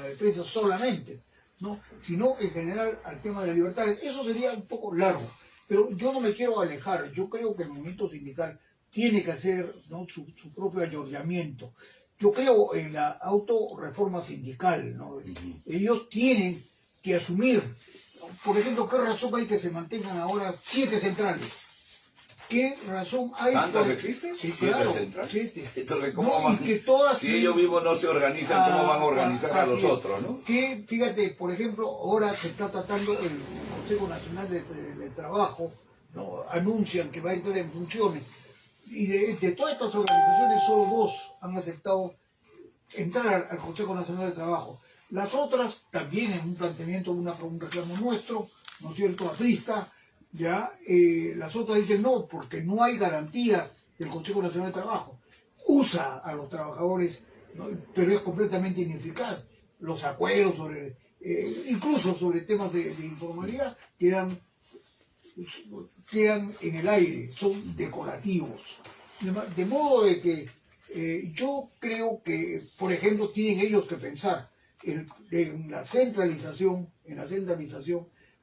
defensa solamente, ¿no? Sino en general al tema de las libertades. Eso sería un poco largo, pero yo no me quiero alejar. Yo creo que el movimiento sindical tiene que hacer, ¿no? su propio ayornamiento. Yo creo en la autorreforma sindical, ¿no? Ellos tienen que asumir, por ejemplo, qué razón hay que se mantengan ahora 7 centrales. ¿Qué razón hay? ¿Tantas existen? Sí, claro. 7. Entonces, ¿cómo van? Y que todas, si ellos mismos no se organizan, ¿cómo van a organizar a los otros, no? Que, fíjate, por ejemplo, ahora se está tratando el Consejo Nacional de Trabajo, ¿no? Anuncian que va a entrar en funciones. Y de todas estas organizaciones, solo 2 han aceptado entrar al Consejo Nacional de Trabajo. Las otras, también en un planteamiento, un reclamo nuestro, ¿no es cierto?, aprista, ya, las otras dicen no, porque no hay garantía del Consejo Nacional de Trabajo. Usa a los trabajadores, ¿no? Pero es completamente ineficaz. Los acuerdos incluso sobre temas de informalidad quedan en el aire, son decorativos. De modo de que yo creo que, por ejemplo, tienen ellos que pensar en la centralización,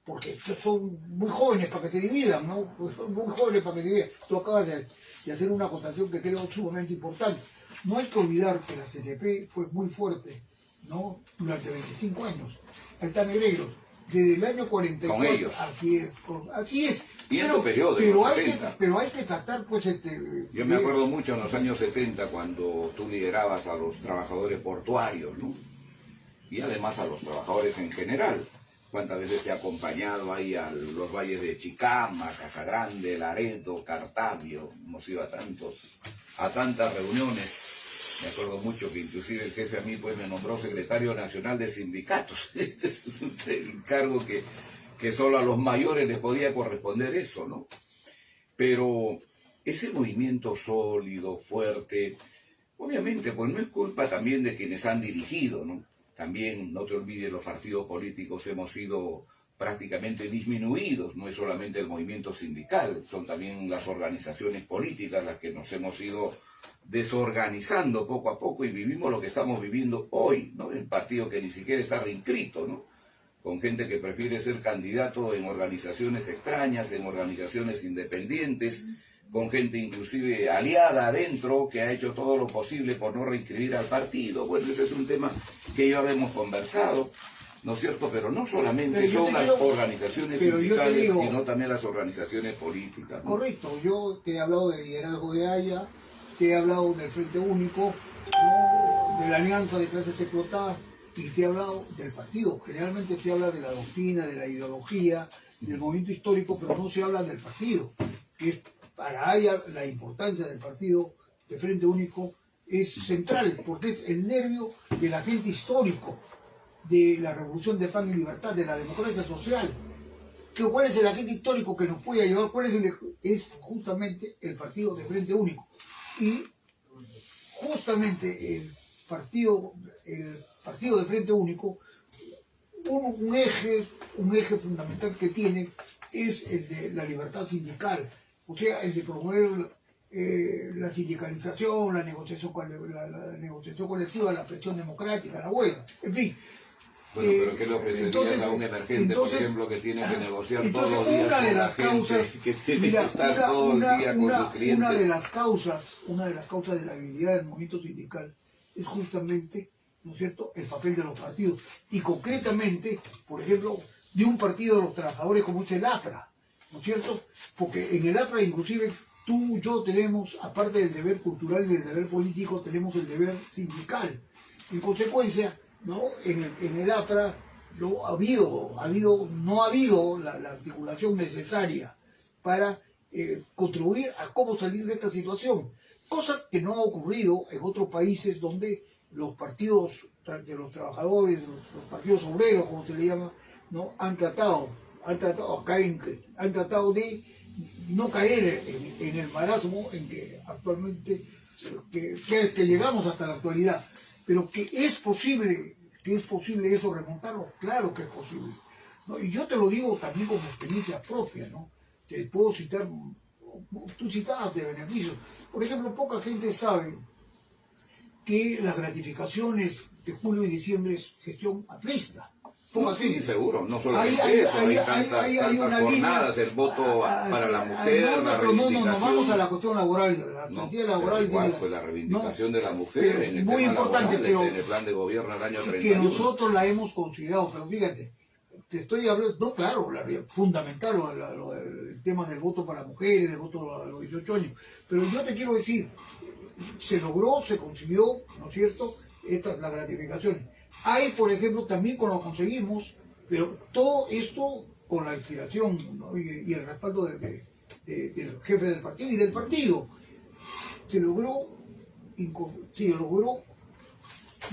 porque son muy jóvenes para que se dividan, ¿no? Son muy jóvenes para que se dividan. Tú acabas de hacer una acotación que creo sumamente importante. No hay que olvidar que la CNP fue muy fuerte, ¿no? Durante 25 años. Ahí está Negreiros. Desde el año 44. Con ellos. Así es. Y en los periodos, en los 70. Pero hay que tratar, pues, Yo me acuerdo mucho en los años 70 cuando tú liderabas a los trabajadores portuarios, ¿no? Y además a los trabajadores en general. ¿Cuántas veces te he acompañado ahí a los valles de Chicama, Casagrande, Laredo, Cartavio? Hemos ido a tantas reuniones. Me acuerdo mucho que inclusive el jefe a mí pues me nombró secretario nacional de sindicatos. Este es un cargo que solo a los mayores les podía corresponder eso, ¿no? Pero ese movimiento sólido, fuerte, obviamente pues no es culpa también de quienes han dirigido, ¿no? También, no te olvides, los partidos políticos hemos sido prácticamente disminuidos, no es solamente el movimiento sindical, son también las organizaciones políticas las que nos hemos ido desorganizando poco a poco y vivimos lo que estamos viviendo hoy, ¿no? El partido que ni siquiera está reinscrito, ¿no? Con gente que prefiere ser candidato en organizaciones extrañas, en organizaciones independientes, con gente inclusive aliada adentro, que ha hecho todo lo posible por no reinscribir al partido. Bueno, ese es un tema que ya hemos conversado, ¿no es cierto? Pero no solamente son las organizaciones sindicales, sino también las organizaciones políticas, ¿no? Correcto, yo te he hablado del liderazgo de Haya, te he hablado del Frente Único, ¿no? De la Alianza de Clases Explotadas, y te he hablado del partido. Generalmente se habla de la doctrina, de la ideología, del movimiento histórico, pero no se habla del partido, que es para Haya la importancia del partido de Frente Único es central, porque es el nervio del agente histórico de la revolución de paz y libertad, de la democracia social. ¿Cuál es el agente histórico que nos puede ayudar? Es justamente el partido de Frente Único. Y justamente el partido de Frente Único, un eje fundamental que tiene es el de la libertad sindical, o sea, el de promover la sindicalización, la negociación colectiva, la presión democrática, la huelga, en fin. Bueno, pero ¿qué le ofrecerías a un emergente, por ejemplo, que tiene que negociar todos los días una de con las la gente, causas, que tiene que estar todo el día con sus clientes? Una de las causas de la habilidad del movimiento sindical es justamente, ¿no es cierto?, el papel de los partidos. Y concretamente, por ejemplo, de un partido de los trabajadores como es el APRA, ¿no es cierto? Porque en el APRA inclusive tú y yo tenemos, aparte del deber cultural y del deber político, tenemos el deber sindical. En consecuencia, ¿no?, en el APRA no ha habido la articulación necesaria para contribuir a cómo salir de esta situación, cosa que no ha ocurrido en otros países donde los partidos de los trabajadores, los partidos obreros, como se le llama, ¿no?, han tratado de no caer en el marasmo en que actualmente que llegamos hasta la actualidad. Pero que es posible eso remontarlo, claro que es posible, ¿no? Y yo te lo digo también como experiencia propia, ¿no? Te puedo citar, tú citabas de beneficios. Por ejemplo, poca gente sabe que las gratificaciones de julio y diciembre es gestión aprista. Sí, seguro, no solamente hay tantas jornadas, el voto para la mujer, la reivindicación. No, vamos a la cuestión laboral. La cuestión laboral igual fue la reivindicación de la mujer en el muy tema importante, laboral, en el plan de gobierno del año 31. Que nosotros la hemos considerado, pero fíjate, te estoy hablando, no, claro, fundamental el tema del voto para mujeres, del voto a los 18 años, pero yo te quiero decir, se logró, se consiguió, ¿no es cierto?, las gratificaciones. Hay, por ejemplo, también cuando conseguimos, pero todo esto con la inspiración, ¿no?, y el respaldo del jefe del partido y del partido, se logró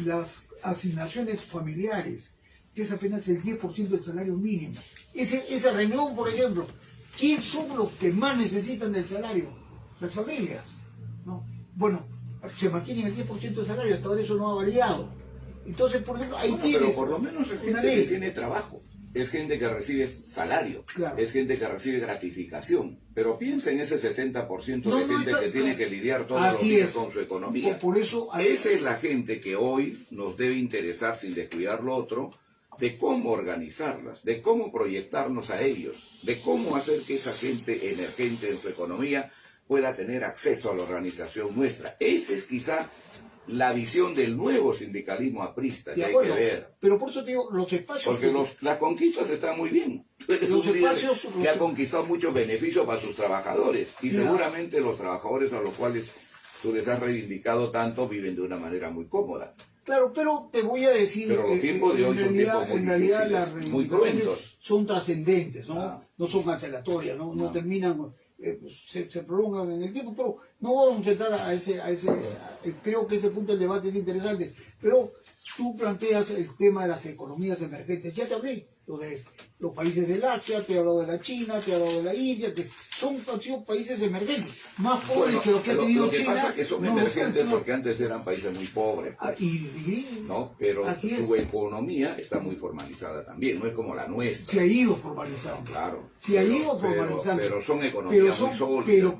las asignaciones familiares, que es apenas el 10% del salario mínimo. Ese renglón, por ejemplo, ¿quién son los que más necesitan del salario? Las familias, ¿no? Bueno, se mantiene el 10% del salario, hasta ahora eso no ha variado. Entonces, por ejemplo, ahí tienes... Pero por lo menos es gente que tiene trabajo, es gente que recibe salario, claro, es gente que recibe gratificación. Pero piensa en ese 70% de gente que tiene que lidiar todos los días con su economía. Por eso esa es la gente que hoy nos debe interesar, sin descuidar lo otro, de cómo organizarlas, de cómo proyectarnos a ellos, de cómo hacer que esa gente emergente en su economía pueda tener acceso a la organización nuestra. Esa es quizá la visión del nuevo sindicalismo aprista que hay que ver. Pero por eso te digo, los espacios... Porque las conquistas están muy bien. Los espacios que ha conquistado muchos beneficios para sus trabajadores. Y seguramente los trabajadores a los cuales tú les has reivindicado tanto viven de una manera muy cómoda. Claro, pero te voy a decir, pero los tiempos de hoy son tiempos muy difíciles, las muy cruentos, son trascendentes, ¿no? No son cancelatorias, no terminan, se prolongan en el tiempo, pero no vamos a entrar a ese creo que ese punto del debate es interesante, pero tú planteas el tema de las economías emergentes. Ya te hablé de los países del Asia, te he hablado de la China, te he hablado de la India, que han sido países emergentes, más pobres que los que ha tenido China. Lo que pasa es que son emergentes porque antes eran países muy pobres, pues, ¿no? Pero su economía está muy formalizada también, no es como la nuestra. Se ha ido formalizando. Claro. Se ha ido formalizando. Pero son economías muy sólidas. Pero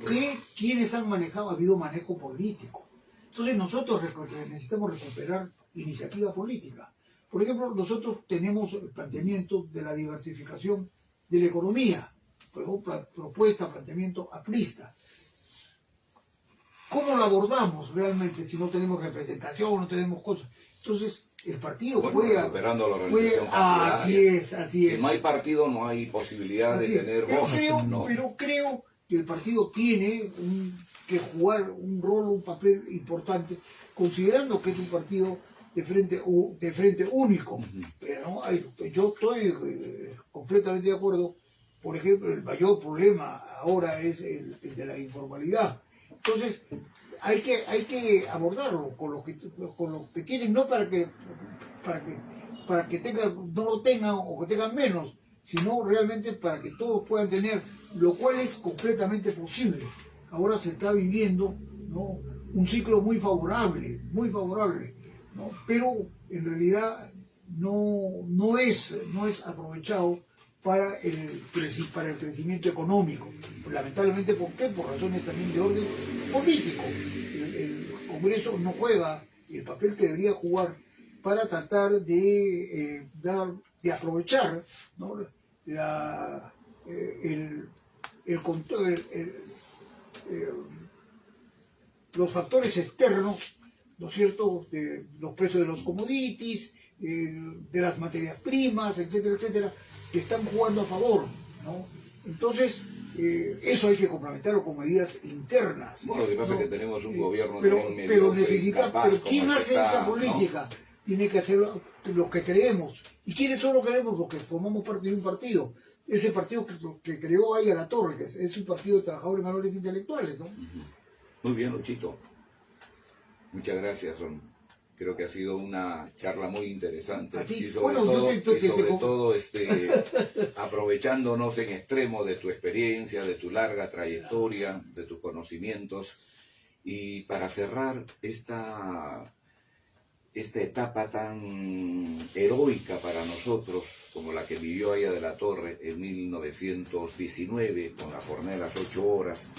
¿quiénes han manejado? Ha habido manejo político. Entonces nosotros necesitamos recuperar iniciativa política. Por ejemplo, nosotros tenemos el planteamiento de la diversificación de la economía, propuesta, planteamiento aprista. ¿cómo lo abordamos realmente si no tenemos representación, no tenemos cosas? Entonces, el partido recuperando la organización partidaria. Así es. Si no hay partido, no hay posibilidad de tener voz. Pero creo que el partido tiene que jugar un rol, un papel importante, considerando que es un partido de frente único. Pero yo estoy completamente de acuerdo. Por ejemplo, el mayor problema ahora es el de la informalidad. Entonces, hay que abordarlo con los que tienen, no para que no lo tengan o que tengan menos, sino realmente para que todos puedan tener, lo cual es completamente posible. Ahora se está viviendo, ¿no?, un ciclo muy favorable, ¿no? Pero en realidad no es aprovechado para el crecimiento económico. Lamentablemente, ¿por qué? Por razones también de orden político. El Congreso no juega el papel que debería jugar para tratar de aprovechar, ¿no?, los factores externos, ¿no es cierto?, de los precios de los commodities, de las materias primas, etcétera, etcétera, que están jugando a favor, ¿no? Entonces, eso hay que complementarlo con medidas internas. Bueno, lo que pasa es que tenemos un gobierno pero ¿quién como hace esa política? ¿No? Tiene que hacerlo los que creemos. ¿Y quiénes son los que creemos? Los que formamos parte de un partido. Ese partido que creó ahí a la Torre, que es un partido de trabajadores manuales intelectuales, ¿no? Muy bien, Luchito. Muchas gracias, creo que ha sido una charla muy interesante. Y sobre todo, aprovechándonos en extremo de tu experiencia, de tu larga trayectoria, de tus conocimientos. Y para cerrar esta etapa tan heroica para nosotros, como la que vivió Aya de la Torre en 1919, con la jornada de las 8 horas,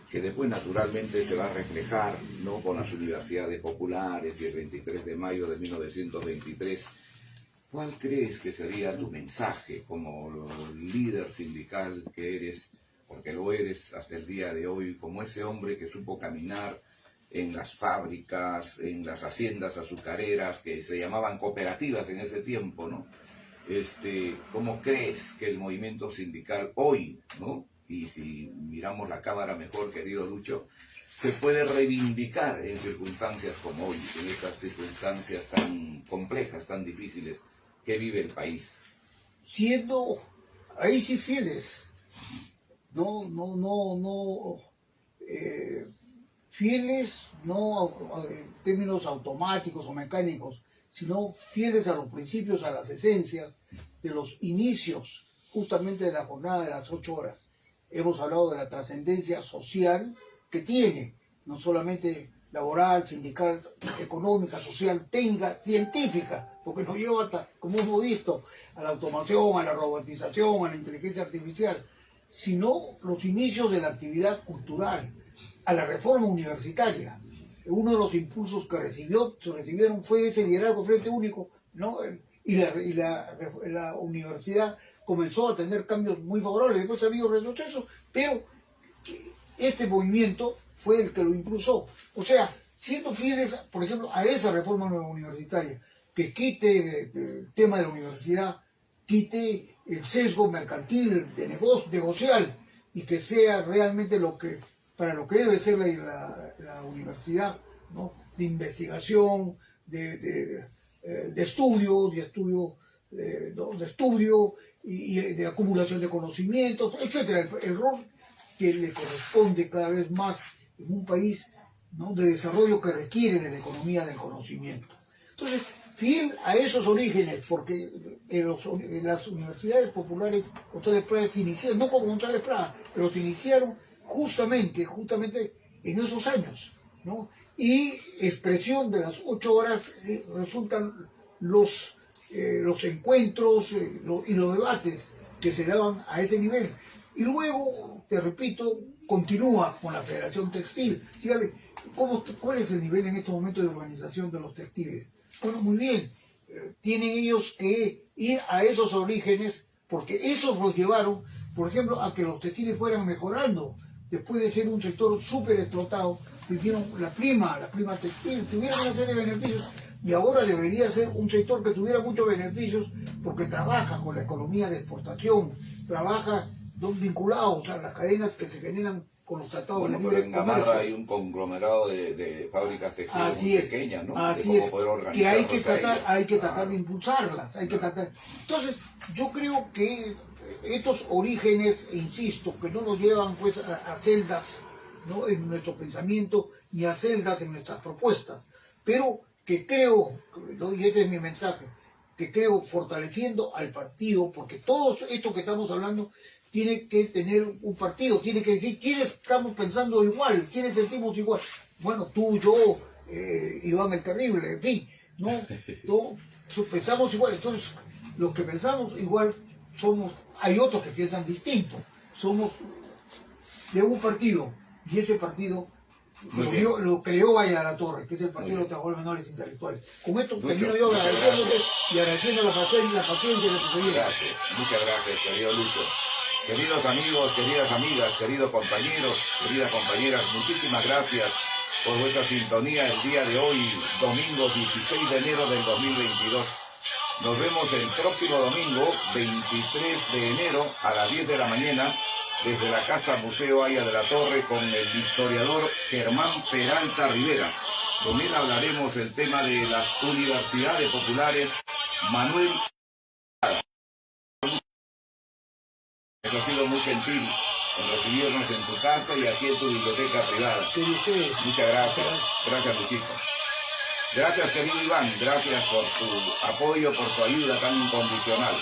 que después naturalmente se va a reflejar, ¿no?, con las universidades populares y el 23 de mayo de 1923. ¿Cuál crees que sería tu mensaje como líder sindical que eres, porque lo eres hasta el día de hoy, como ese hombre que supo caminar en las fábricas, en las haciendas azucareras, que se llamaban cooperativas en ese tiempo, ¿no? ¿Cómo crees que el movimiento sindical hoy, ¿no?, y si miramos la cámara mejor, querido Lucho, se puede reivindicar en circunstancias como hoy, en estas circunstancias tan complejas, tan difíciles que vive el país? Siendo ahí sí fieles, fieles no en términos automáticos o mecánicos, sino fieles a los principios, a las esencias de los inicios justamente de la jornada de las 8 horas. Hemos hablado de la trascendencia social que tiene, no solamente laboral, sindical, económica, social, técnica, científica, porque nos lleva hasta, como hemos visto, a la automación, a la robotización, a la inteligencia artificial, sino los inicios de la actividad cultural, a la reforma universitaria. Uno de los impulsos que recibieron fue ese liderazgo Frente Único, ¿no? Y la universidad comenzó a tener cambios muy favorables. Después ha habido retrocesos, pero este movimiento fue el que lo impulsó. O sea, siendo fieles, por ejemplo, a esa reforma universitaria, que quite el tema de la universidad, quite el sesgo mercantil, de negocial, y que sea realmente para lo que debe ser la universidad, ¿no?, de investigación, de estudio y de acumulación de conocimientos, etcétera, el rol que le corresponde cada vez más en un país, ¿no?, de desarrollo que requiere de la economía del conocimiento. Entonces, fiel a esos orígenes, porque en las universidades populares González Prada se iniciaron, no como González Prada, pero se iniciaron justamente en esos años, ¿no? Y expresión de las 8 horas resultan los encuentros y los debates que se daban a ese nivel. Y luego, te repito, continúa con la Federación Textil. Dígame, ¿cuál es el nivel en estos momentos de organización de los textiles? Bueno, muy bien, tienen ellos que ir a esos orígenes, porque esos los llevaron, por ejemplo, a que los textiles fueran mejorando, después de ser un sector súper explotado, tuvieron la prima textil, tuvieron una serie de beneficios, y ahora debería ser un sector que tuviera muchos beneficios porque trabaja con la economía de exportación, trabaja vinculados a las cadenas que se generan con los tratados Bueno, de pero libre en comercio. Gamarra hay un conglomerado de fábricas textiles Así muy es, pequeñas, ¿no? así De es, cómo poder que hay organizarlos que a tratar, ellos. hay que tratar de impulsarlas, hay que tratar. Entonces, yo creo que estos orígenes, insisto, que no nos llevan pues a celdas, ¿no?, en nuestro pensamiento, ni a celdas en nuestras propuestas, pero que creo, y este es mi mensaje, que creo fortaleciendo al partido, porque todo esto que estamos hablando tiene que tener un partido, tiene que decir quiénes estamos pensando igual, quiénes sentimos igual. Bueno, tú, yo, Iván el Terrible, en fin, ¿no? Todos pensamos igual. Entonces, los que pensamos igual somos, hay otros que piensan distinto, somos de un partido, y ese partido lo creó Valladatorre, que es el Partido de los Trabajadores Menores Intelectuales. Con esto termino yo agradeciéndote y agradeciendo la paciencia de tu seguida. Gracias, muchas gracias, querido Lucho. Queridos amigos, queridas amigas, queridos compañeros, queridas compañeras, muchísimas gracias por vuestra sintonía el día de hoy, domingo 16 de enero del 2022. Nos vemos el próximo domingo, 23 de enero, a las 10 de la mañana, desde la Casa Museo Haya de la Torre, con el historiador Germán Peralta Rivera. Con él hablaremos del tema de las universidades populares. Manuel ha sido muy gentil en recibirnos en tu casa y aquí en tu biblioteca privada. Muchas gracias. Gracias, Luisito. Gracias, querido Iván. Gracias por tu apoyo, por tu ayuda tan incondicional.